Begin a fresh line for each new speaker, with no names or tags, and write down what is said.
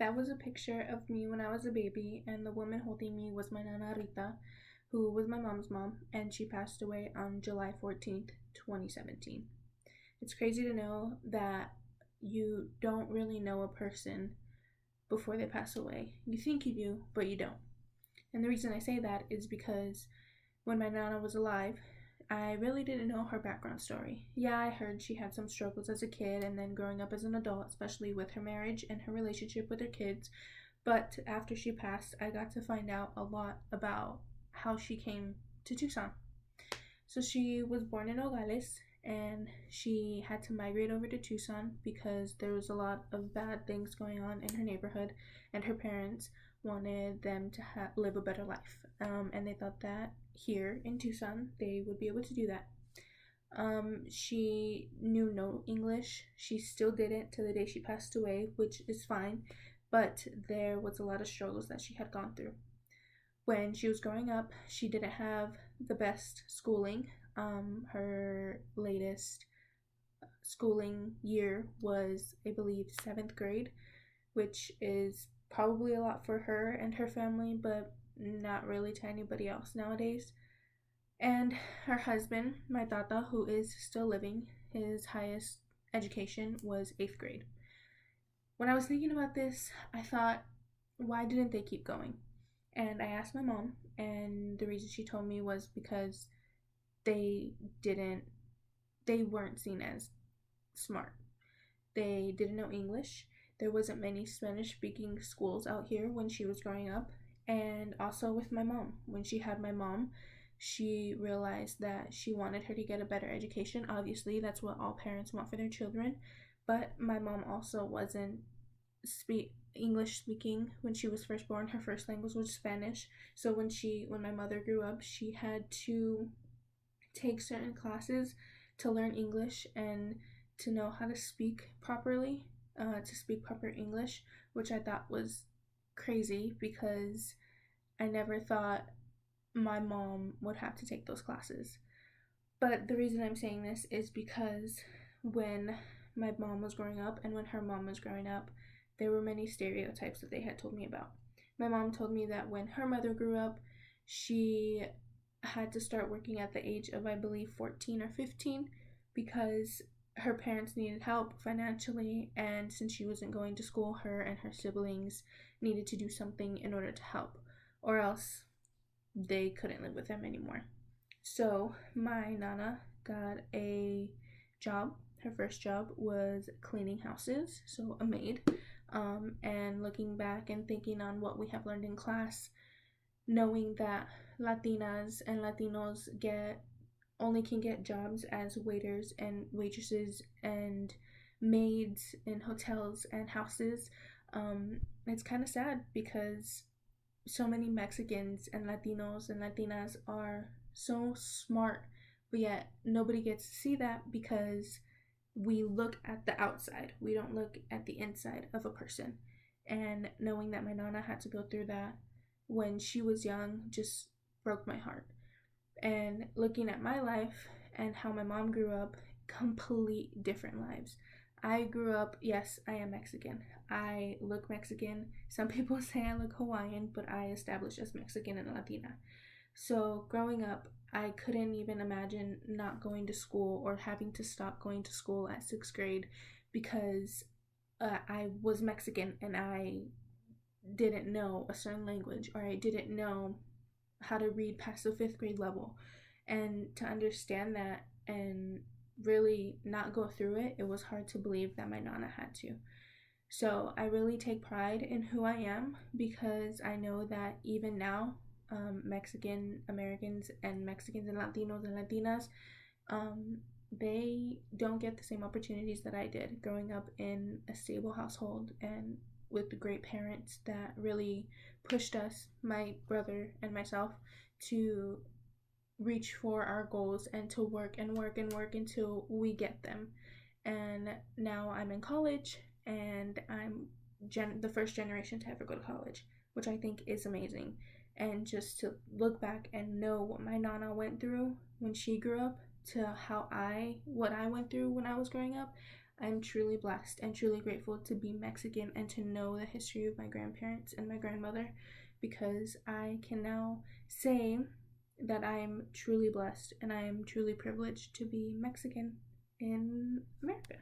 That was a picture of me when I was a baby, and the woman holding me was my Nana Rita, who was my mom's mom, and she passed away on July 14th, 2017. It's crazy to know that you don't really know a person before they pass away. You think you do, but you don't. And the reason I say that is because when my Nana was alive, I really didn't know her background story. Yeah, I heard she had some struggles as a kid and then growing up as an adult, especially with her marriage and her relationship with her kids. But after she passed, I got to find out a lot about how she came to Tucson. So she was born in Nogales and she had to migrate over to Tucson because there was a lot of bad things going on in her neighborhood, and her parents wanted them to live a better life. And they thought that here in Tucson they would be able to do that. She knew no English. She still didn't till the day she passed away, which is fine, but there was a lot of struggles that she had gone through. When she was growing up, she didn't have the best schooling. Her latest schooling year was, I believe, seventh grade, which is probably a lot for her and her family, but not really to anybody else nowadays. And her husband, my tata, who is still living, his highest education was eighth grade. When I was thinking about this, I thought, why didn't they keep going? And I asked my mom, and the reason she told me was because they didn't, they weren't seen as smart. They didn't know English. There wasn't many Spanish speaking schools out here when she was growing up. And also with my mom. When she had my mom, she realized that she wanted her to get a better education. Obviously, that's what all parents want for their children. But my mom also wasn't English speaking when she was first born. Her first language was Spanish. So when my mother grew up, she had to take certain classes to learn English and to know how to speak properly, to speak proper English, which I thought was crazy because I never thought my mom would have to take those classes. But the reason I'm saying this is because when my mom was growing up and when her mom was growing up, there were many stereotypes that they had told me about. My mom told me that when her mother grew up, she had to start working at the age of, I believe, 14 or 15 because her parents needed help financially, and since she wasn't going to school, her and her siblings needed to do something in order to help, or else they couldn't live with them anymore. So my Nana got a job. Her first job was cleaning houses, so a maid. And looking back and thinking on what we have learned in class, knowing that Latinas and Latinos can get jobs as waiters and waitresses and maids in hotels and houses, it's kind of sad because so many Mexicans and Latinos and Latinas are so smart, but yet nobody gets to see that because we look at the outside. We don't look at the inside of a person. And knowing that my Nana had to go through that when she was young just broke my heart. And looking at my life and how my mom grew up, complete different lives. I grew up, yes, I am Mexican. I look Mexican. Some people say I look Hawaiian, but I established as Mexican and Latina. So growing up, I couldn't even imagine not going to school or having to stop going to school at sixth grade because I was Mexican and I didn't know a certain language, or I didn't know how to read past the fifth grade level. And to understand that and really not go through it, it was hard to believe that my Nana had to. So I really take pride in who I am because I know that even now, Mexican Americans and Mexicans and Latinos and Latinas, they don't get the same opportunities that I did growing up in a stable household and with great parents that really pushed us, my brother and myself, to reach for our goals and to work and work and work until we get them. And now I'm in college and I'm the first generation to ever go to college, which I think is amazing. And just to look back and know what my Nana went through when she grew up to what I went through when I was growing up, I'm truly blessed and truly grateful to be Mexican and to know the history of my grandparents and my grandmother, because I can now say that I am truly blessed and I am truly privileged to be Mexican in America.